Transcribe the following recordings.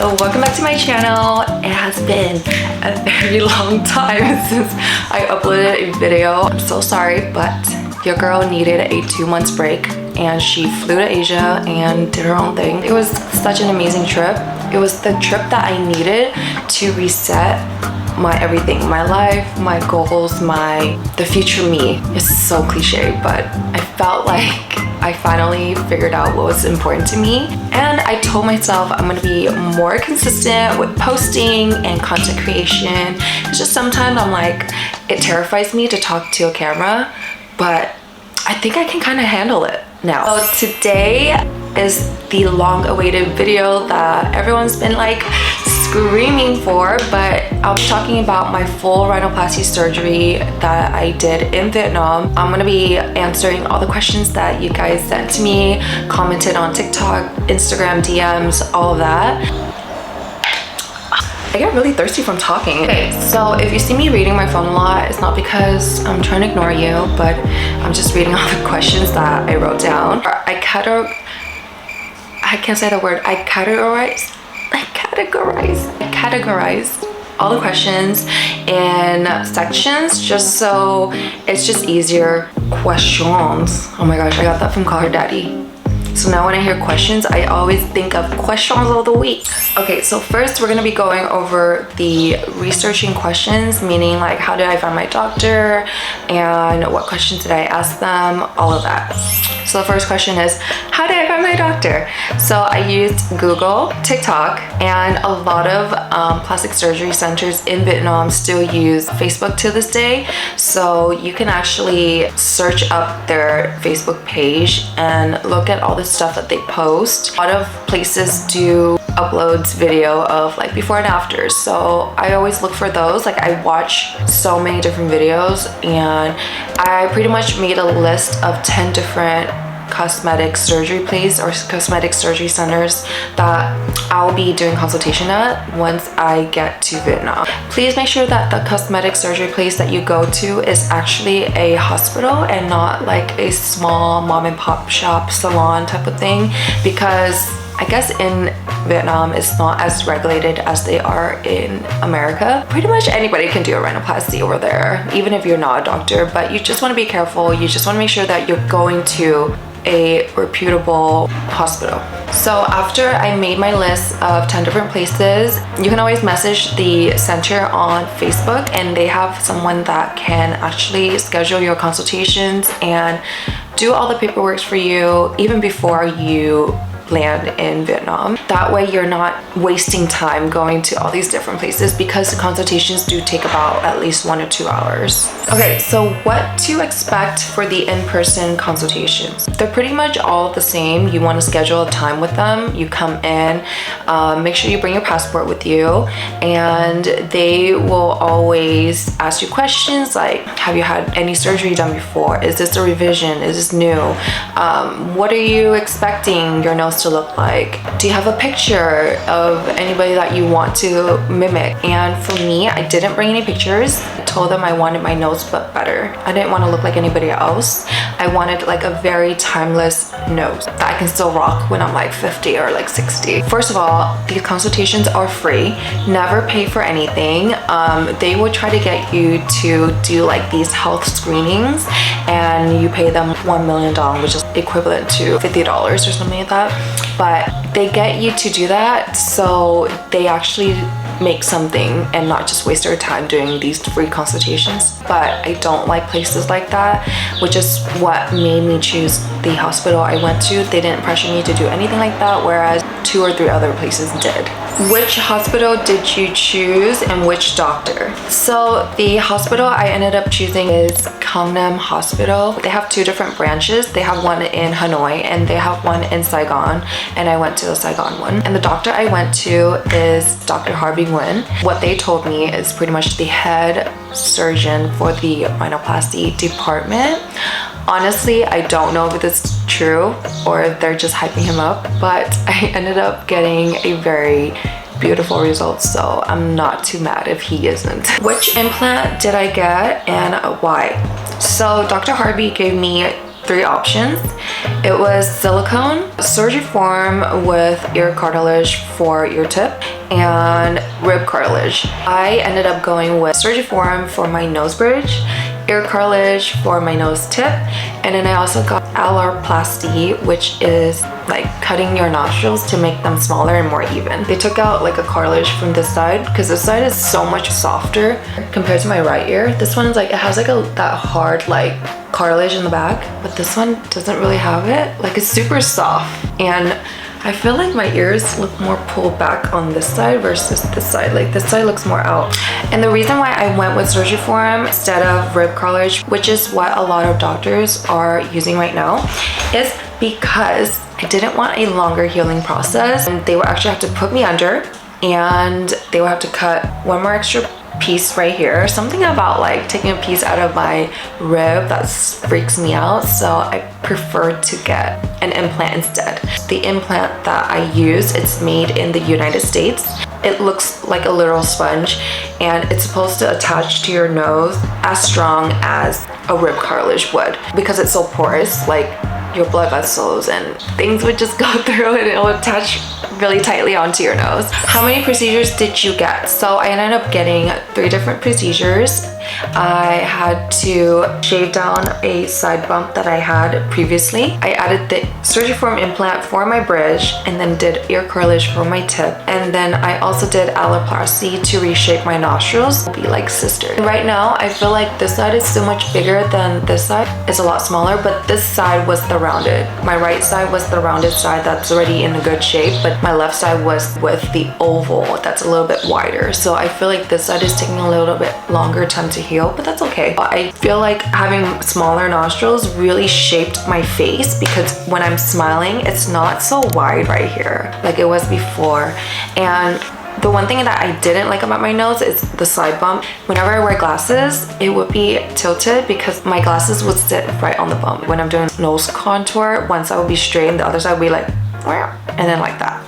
Welcome back to my channel. It has been a very long time since I uploaded a video. I'm so sorry, but your girl needed a 2-month break and she flew to Asia and did her own thing. It was such an amazing trip. It was the trip that I needed to reset my everything, my life, my goals, the future me. It's so cliche, but I felt like I finally figured out what was important to me, and I told myself I'm gonna be more consistent with posting and content creation. It's just sometimes I'm like, it terrifies me to talk to a camera, but I think I can kind of handle it now. So today is the long-awaited video that everyone's been like screaming for, but I'll be talking about my full rhinoplasty surgery that I did in Vietnam. I'm gonna be answering all the questions that you guys sent to me, commented on TikTok, Instagram DMs, all of that. I get really thirsty from talking. Okay, so if you see me reading my phone a lot, it's not because I'm trying to ignore you, but I'm just reading all the questions that I wrote down. I can't say the word. I categorize all the questions in sections just so it's just easier. Questions. Oh my gosh, I got that from Call Her Daddy. So now when I hear questions, I always think of questions of the week. Okay, so first we're gonna be going over the researching questions, meaning like how did I find my doctor and what questions did I ask them, all of that. So the first question is, how did I find my doctor? So I used Google, TikTok, and a lot of plastic surgery centers in Vietnam still use Facebook to this day. So you can actually search up their Facebook page and look at all the stuff that they post. A lot of places do uploads video of like before and afters, so I always look for those. Like I watch so many different videos and I pretty much made a list of 10 different cosmetic surgery places or cosmetic surgery centers that I'll be doing consultation at once I get to Vietnam. Please make sure that the cosmetic surgery place that you go to is actually a hospital and not like a small mom and pop shop salon type of thing, because I guess in Vietnam it's not as regulated as they are in America. Pretty much anybody can do a rhinoplasty over there, even if you're not a doctor, but you just want to be careful. You just want to make sure that you're going to a reputable hospital. So after I made my list of 10 different places, you can always message the center on Facebook and they have someone that can actually schedule your consultations and do all the paperwork for you even before you land in Vietnam. That way you're not wasting time going to all these different places, because the consultations do take about at least 1 or 2 hours. Okay, so what to expect for the in-person consultations? They're pretty much all the same. You want to schedule a time with them. You come in, make sure you bring your passport with you, and they will always ask you questions like, have you had any surgery done before? Is this a revision? Is this new? What are you expecting your nose to look like? Do you have a picture of anybody that you want to mimic? And for me, I didn't bring any pictures. I told them I wanted my nose but better. I didn't want to look like anybody else. I wanted like a very timeless nose that I can still rock when I'm like 50 or like 60. First of all, these consultations are free. Never pay for anything. They will try to get you to do like these health screenings and you pay them $1 million, which is equivalent to $50 or something like that. But they get you to do that so they actually make something and not just waste their time doing these free consultations. But I don't like places like that, which is what made me choose the hospital I went to. They didn't pressure me to do anything like that, whereas 2 or 3 other places did. Which hospital did you choose and which doctor? So the hospital I ended up choosing is Gangnam Hospital. They have 2 different branches. They have one in Hanoi and they have one in Saigon, and I went to the Saigon one. And the doctor I went to is Dr. Harvey Nguyen. What they told me is pretty much the head surgeon for the rhinoplasty department. Honestly, I don't know if it's true or if they're just hyping him up, but I ended up getting a very beautiful results, so I'm not too mad if he isn't. Which implant did I get and why? So Dr. Harvey gave me three options. It was silicone, Surgiform with ear cartilage for ear tip, and rib cartilage. I ended up going with Surgiform for my nose bridge, ear cartilage for my nose tip, and then I also got Eyelash, which is like cutting your nostrils to make them smaller and more even. They took out like a cartilage from this side because this side is so much softer compared to my right ear. This one's like, it has like that hard like cartilage in the back, but this one doesn't really have it. Like it's super soft, and I feel like my ears look more pulled back on this side versus this side. Like this side looks more out. And the reason why I went with Surgiform instead of rib cartilage, which is what a lot of doctors are using right now, is because I didn't want a longer healing process. And they would actually have to put me under, and they would have to cut one more extra piece right here. Something about like taking a piece out of my rib that freaks me out, so I prefer to get an implant instead. The implant that I use, it's made in the United States. It looks like a literal sponge, and it's supposed to attach to your nose as strong as a rib cartilage would because it's so porous. Like your blood vessels and things would just go through it and it will attach really tightly onto your nose. How many procedures did you get? So I ended up getting 3 different procedures. I had to shave down a side bump that I had previously. I added the Surgiform implant for my bridge and then did ear cartilage for my tip. And then I also did alloplasty to reshape my nostrils, be like sisters. Right now, I feel like this side is so much bigger than this side. It's a lot smaller, but this side was the rounded. My right side was the rounded side that's already in a good shape, but my left side was with the oval that's a little bit wider. So I feel like this side is taking a little bit longer time to heal, but that's okay. I feel like having smaller nostrils really shaped my face because when I'm smiling, it's not so wide right here like it was before. And the one thing that I didn't like about my nose is the side bump. Whenever I wear glasses, it would be tilted because my glasses would sit right on the bump. When I'm doing nose contour, one side would be straight and the other side would be like, and then like that.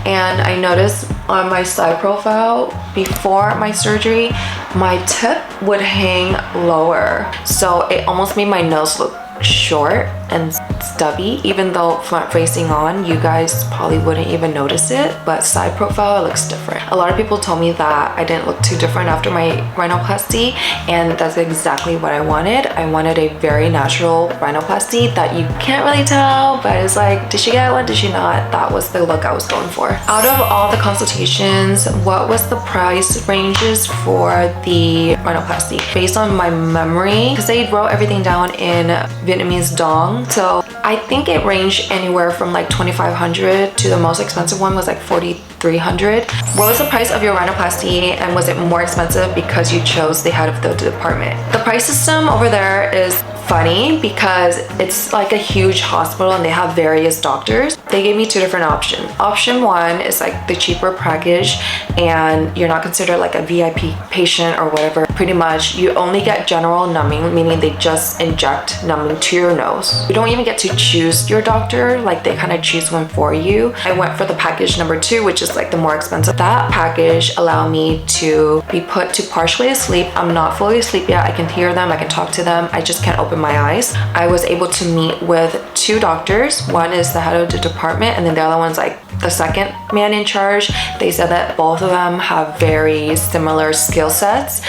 And I noticed on my side profile before my surgery, my tip would hang lower. So it almost made my nose look short and stubby, even though front facing on you guys probably wouldn't even notice it, but side profile it looks different. A lot of people told me that I didn't look too different after my rhinoplasty, and that's exactly what I wanted. I wanted a very natural rhinoplasty that you can't really tell, but it's like, did she get one, did she not? That was the look I was going for. Out of all the consultations, what was the price ranges for the rhinoplasty? Based on my memory, because they wrote everything down in Vietnamese dong, so I think it ranged anywhere from like 2,500 to the most expensive one was like 4,300. What was the price of your rhinoplasty, and was it more expensive because you chose the head of the department? The price system over there is funny because it's like a huge hospital and they have various doctors. They gave me 2 different options. Option 1 is like the cheaper package and you're not considered like a VIP patient or whatever. Pretty much you only get general numbing, meaning they just inject numbing to your nose. You don't even get to choose your doctor, like they kind of choose one for you. I went for the package number 2, which is like the more expensive. That package allowed me to be put to partially asleep. I'm not fully asleep yet. I can hear them, I can talk to them, I just can't open my eyes. I was able to meet with 2 doctors. One is the head of the department and then the other one's like the second man in charge. They said that both of them have very similar skill sets.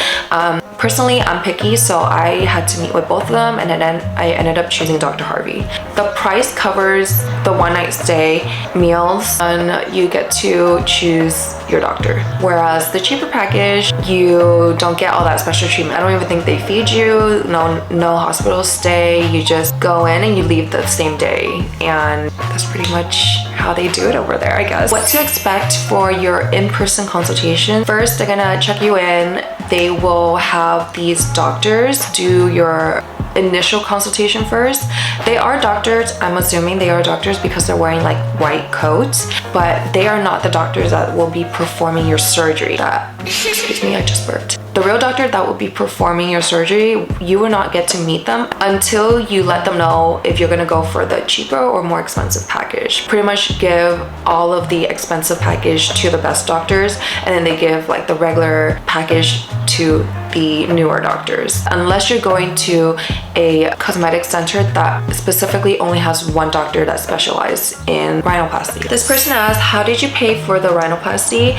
Personally, I'm picky, so I had to meet with both of them, and then I ended up choosing Dr. Harvey. The price covers the one-night stay, meals, and you get to choose your doctor. Whereas the cheaper package, you don't get all that special treatment. I don't even think they feed you, no hospital stay. You just go in and you leave the same day, and that's pretty much how they do it over there, I guess. What to expect for your in-person consultation? First, they're gonna check you in. They will have these doctors do your initial consultation first. They are doctors, I'm assuming they are doctors because they're wearing like white coats, but they are not the doctors that will be performing your surgery. Excuse me, I just burped. The real doctor that will be performing your surgery, you will not get to meet them until you let them know if you're gonna go for the cheaper or more expensive package. Pretty much give all of the expensive package to the best doctors, and then they give like the regular package to the newer doctors, unless you're going to a cosmetic center that specifically only has one doctor that specializes in rhinoplasty. This person asked, how did you pay for the rhinoplasty?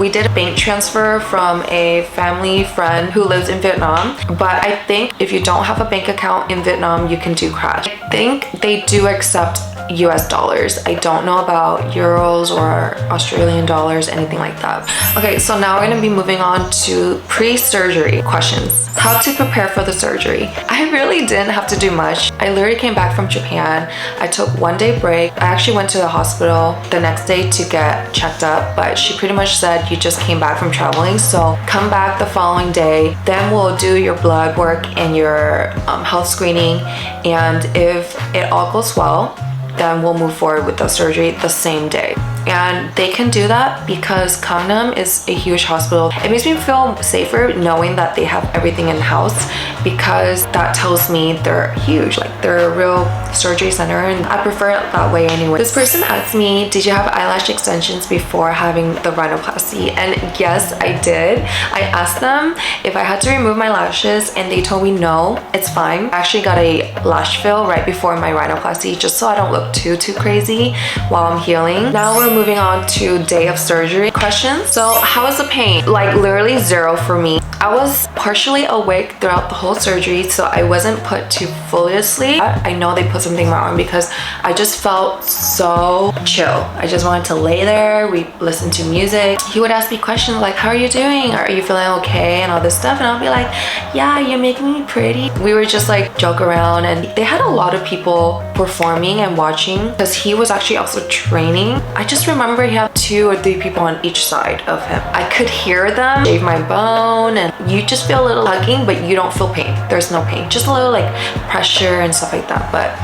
We did a bank transfer from a family friend who lives in Vietnam, but I think if you don't have a bank account in Vietnam, you can do cash. I think they do accept US dollars. I don't know about euros or Australian dollars, anything like that. Okay, so now we're gonna be moving on to pre-surgery questions. How to prepare for the surgery. I really didn't have to do much. I literally came back from Japan. I took 1 day break. I actually went to the hospital the next day to get checked up, but she pretty much said you just came back from traveling, so come back the following day, then we'll do your blood work and your health screening, and if it all goes well, then we'll move forward with the surgery the same day. And they can do that because Gangnam is a huge hospital. It makes me feel safer knowing that they have everything in house, because that tells me they're huge, like they're a real surgery center, and I prefer it that way anyway. This person asked me, did you have eyelash extensions before having the rhinoplasty? And yes, I did. I asked them if I had to remove my lashes and they told me no, it's fine. I actually got a lash fill right before my rhinoplasty just so I don't look too crazy while I'm healing. Now we're moving on to day of surgery questions. So how was the pain? Like literally 0 for me. I was partially awake throughout the whole surgery, so I wasn't put to fully asleep. I know they put something in my arm because I just felt so chill. I just wanted to lay there. We listened to music. He would ask me questions like, how are you doing? Are you feeling okay? And all this stuff. And I'll be like, yeah, you're making me pretty. We were just like joke around, and they had a lot of people performing and watching because he was actually also training. I just remember he had 2 or 3 people on each side of him. I could hear them shave my bone, and you just feel a little tugging, but you don't feel pain. There's no pain, just a little like pressure and stuff like that. But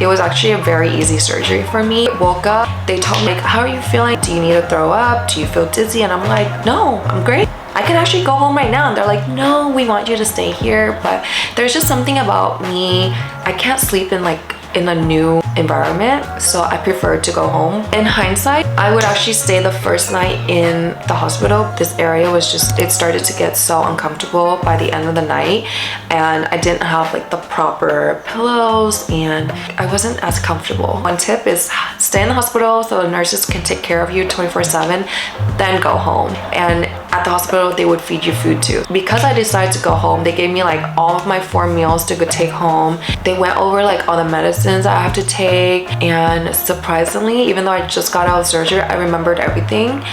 it was actually a very easy surgery for me. Woke up, they told me like, how are you feeling? Do you need to throw up? Do you feel dizzy? And I'm like, no, I'm great. I can actually go home right now. And they're like, no, we want you to stay here. But there's just something about me. I can't sleep in a new environment, so I prefer to go home. In hindsight, I would actually stay the first night in the hospital. This area was just, it started to get so uncomfortable by the end of the night, and I didn't have like the proper pillows and I wasn't as comfortable. One tip is stay in the hospital so the nurses can take care of you 24/7, then go home. And at the hospital, they would feed you food too. Because I decided to go home, they gave me like all of my 4 meals to go take home. They went over like all the medicines I have to take, and surprisingly, even though I just got out of surgery, I remembered everything.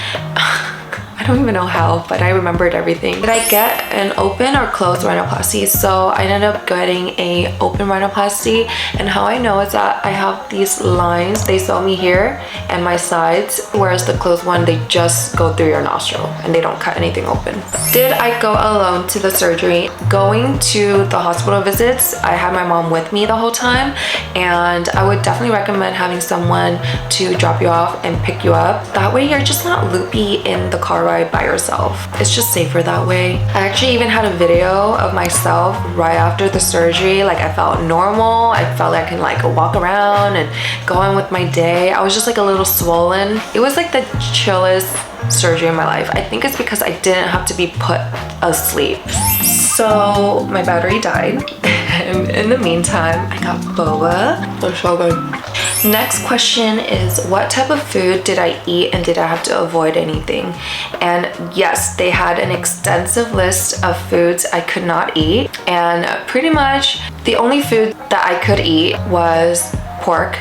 I don't even know how, but I remembered everything. Did I get an open or closed rhinoplasty? So I ended up getting a open rhinoplasty, and how I know is that I have these lines, they sew me here and my sides, whereas the closed one, they just go through your nostril and they don't cut anything open. Did I go alone to the surgery? Going to the hospital visits, I had my mom with me the whole time, and I would definitely recommend having someone to drop you off and pick you up. That way you're just not loopy in the car ride by yourself. It's just safer that way. I actually even had a video of myself right after the surgery. Like I felt normal. I felt like I can like walk around and go on with my day. I was just like a little swollen. It was like the chillest surgery in my life. I think it's because I didn't have to be put asleep. So my battery died. And in the meantime, I got boba. They're so good. Next question is, what type of food did I eat and did I have to avoid anything? And yes, they had an extensive list of foods I could not eat. And pretty much the only food that I could eat was pork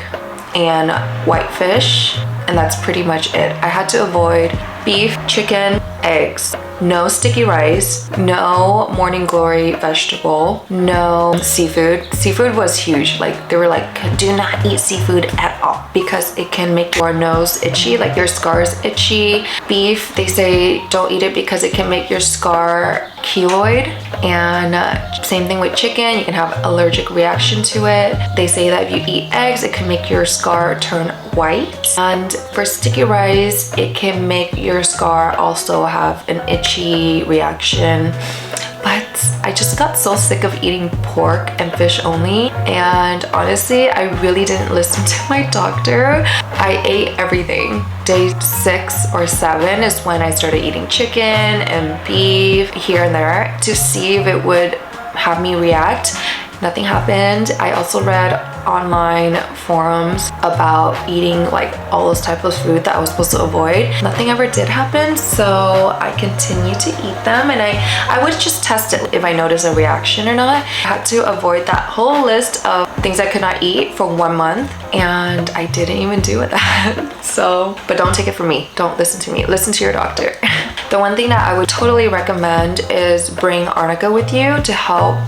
and white fish. And that's pretty much it. I had to avoid beef, chicken, eggs, no sticky rice, no morning glory vegetable, no seafood. Seafood was huge. Like they were like, do not eat seafood at all because it can make your nose itchy, like your scars itchy. Beef, they say don't eat it because it can make your scar keloid. And same thing with chicken, you can have allergic reaction to it. They say that if you eat eggs, it can make your scar turn white. And for sticky rice, it can make your scar also have an itchy reaction. But I just got so sick of eating pork and fish only, and honestly I really didn't listen to my doctor. I ate everything. Day 6 or 7 is when I started eating chicken and beef here and there to see if it would have me react. Nothing happened. I also read online forums about eating like all those types of food that I was supposed to avoid. Nothing ever did happen, so I continued to eat them, and I would just test it if I notice a reaction or not. I had to avoid that whole list of things I could not eat for 1 month, and I didn't even do that. So, but don't take it from me. Don't listen to me. Listen to your doctor. The one thing that I would totally recommend is bring arnica with you to help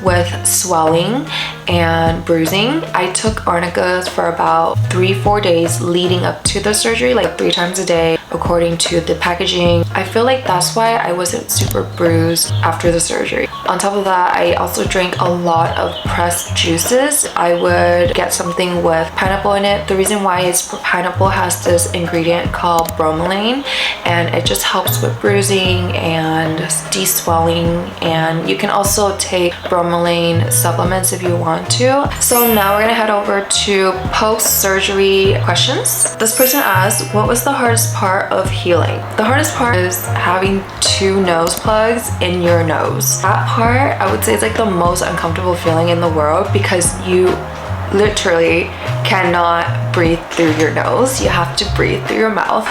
with swelling and bruising. I took arnicas for about 3-4 days leading up to the surgery, like 3 times a day according to the packaging. I feel like that's why I wasn't super bruised after the surgery. On top of that, I also drank a lot of pressed juices. I would get something with pineapple in it. The reason why is pineapple has this ingredient called bromelain, and it just helps with bruising and de-swelling, and you can also take bromelain supplements if you want to. So now we're gonna head over to post-surgery questions. This person asked, what was the hardest part of healing? The hardest part is having 2 nose plugs in your nose. That part, I would say, is like the most uncomfortable feeling in the world because you literally cannot breathe through your nose. You have to breathe through your mouth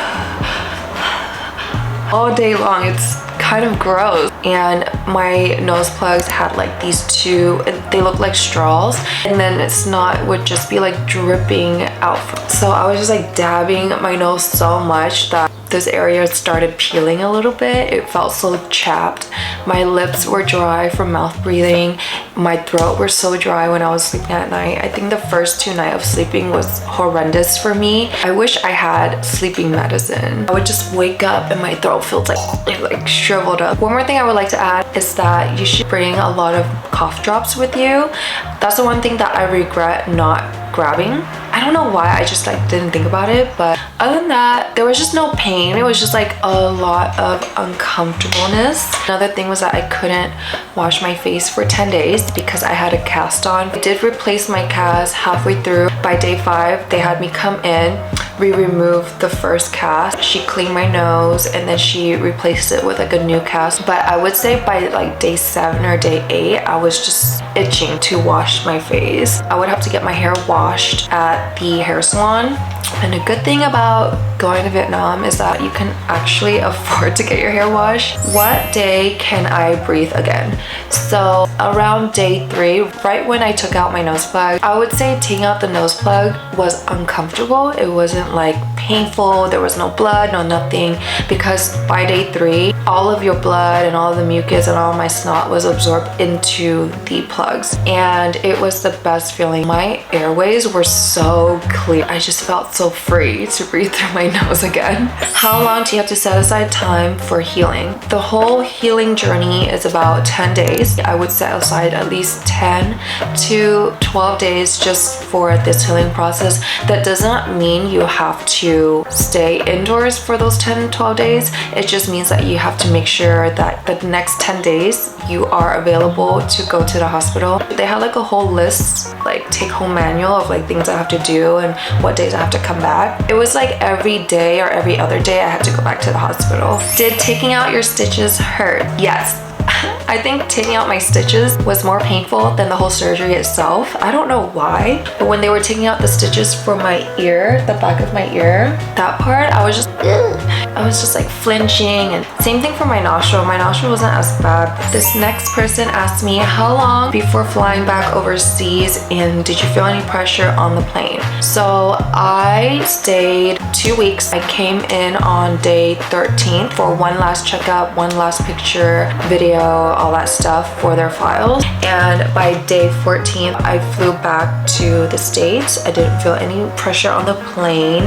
all day long. It's kind of gross. And my nose plugs had like these 2, they look like straws, and then it would just be like dripping out. So I was just like dabbing my nose so much that this area started peeling a little bit. It felt so chapped. My lips were dry from mouth breathing. My throat was so dry when I was sleeping at night. I think the first 2 nights of sleeping was horrendous for me. I wish I had sleeping medicine. I would just wake up and my throat feels like shriveled up. One more thing I would like to add is that you should bring a lot of cough drops with you. That's the one thing that I regret not grabbing. I don't know why, I just like didn't think about it, but other than that, there was just no pain. It was just like a lot of uncomfortableness. Another thing was that I couldn't wash my face for 10 days because I had a cast on. I did replace my cast halfway through. By day 5, they had me come in. We removed the first cast. She cleaned my nose and then she replaced it with like a new cast. But I would say by like day 7 or day 8, I was just itching to wash my face. I would have to get my hair washed at the hair salon. And a good thing about going to Vietnam is that you can actually afford to get your hair washed. What day can I breathe again? So around day 3, right when I took out my nose plug, I would say taking out the nose plug was uncomfortable. It wasn't like painful. There was no blood, no nothing, because by day 3, all of your blood and all of the mucus and all of my snot was absorbed into the plugs, and it was the best feeling. My airways were so clear. I just felt so free to breathe through my nose again. How long do you have to set aside time for healing? The whole healing journey is about 10 days. I would set aside at least 10 to 12 days just for this healing process. That does not mean you have to stay indoors for those 10-12 days. It just means that you have to make sure that the next 10 days you are available to go to the hospital. They have like a whole list, like take-home manual of like things I have to do and what days I have to come back. It was like every day or every other day I had to go back to the hospital. Did taking out your stitches hurt? Yes. I think taking out my stitches was more painful than the whole surgery itself. I don't know why, but when they were taking out the stitches for my ear, the back of my ear, that part, I was just like flinching. And same thing for my nostril. My nostril wasn't as bad. This next person asked me, how long before flying back overseas and did you feel any pressure on the plane? So I stayed 2 weeks. I came in on day 13 for one last checkup, one last picture, video, all that stuff for their files. And by day 14, I flew back to the States. I didn't feel any pressure on the plane.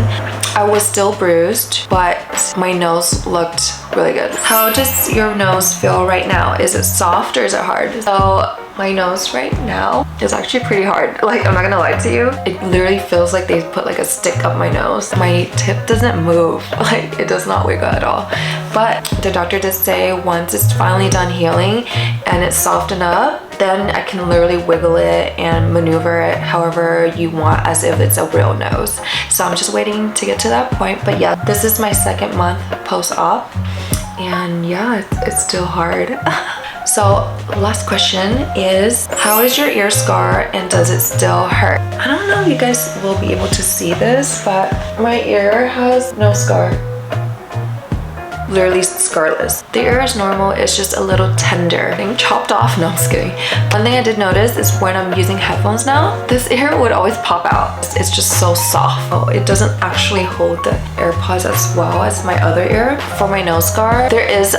I was still bruised, but my nose looked really good. How does your nose feel right now? Is it soft or is it hard? So my nose right now is actually pretty hard. Like, I'm not gonna lie to you. It literally feels like they put like a stick up my nose. My tip doesn't move. Like, it does not wiggle at all. But the doctor did say once it's finally done healing and it's softened up, then I can literally wiggle it and maneuver it however you want as if it's a real nose. So I'm just waiting to get to that point. But yeah, this is my second month post-op, and yeah, it's still hard. So last question is, how is your ear scar and does it still hurt? I don't know if you guys will be able to see this, but my ear has no scar. Literally scarless. The ear is normal, it's just a little tender. Being chopped off, no I'm just kidding. One thing I did notice is when I'm using headphones now, this ear would always pop out. It's just so soft. Oh, it doesn't actually hold the AirPods as well as my other ear. For my nose scar, there is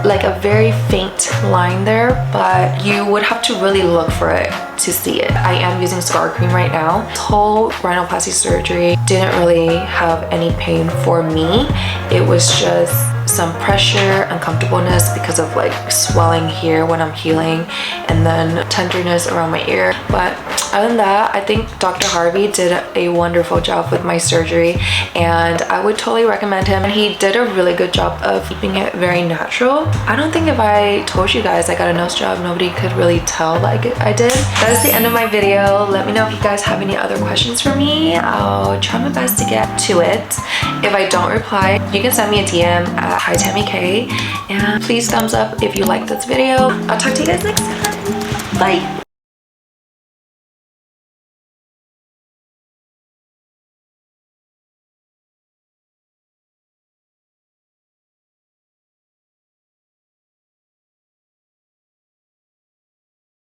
like a very faint line there, but you would have to really look for it to see it. I am using scar cream right now. This whole rhinoplasty surgery didn't really have any pain for me. It was just some pressure, uncomfortableness because of like swelling here when I'm healing, and then tenderness around my ear. But other than that, I think Dr. Harvey did a wonderful job with my surgery, and I would totally recommend him. And he did a really good job of keeping it very natural. I don't think if I told you guys I got a nose job, nobody could really tell like I did. That is the end of my video. Let me know if you guys have any other questions for me. I'll try my best to get to it. If I don't reply, you can send me a DM at HiTammyK, and please thumbs up if you like this video. I'll talk to you guys next time. Bye.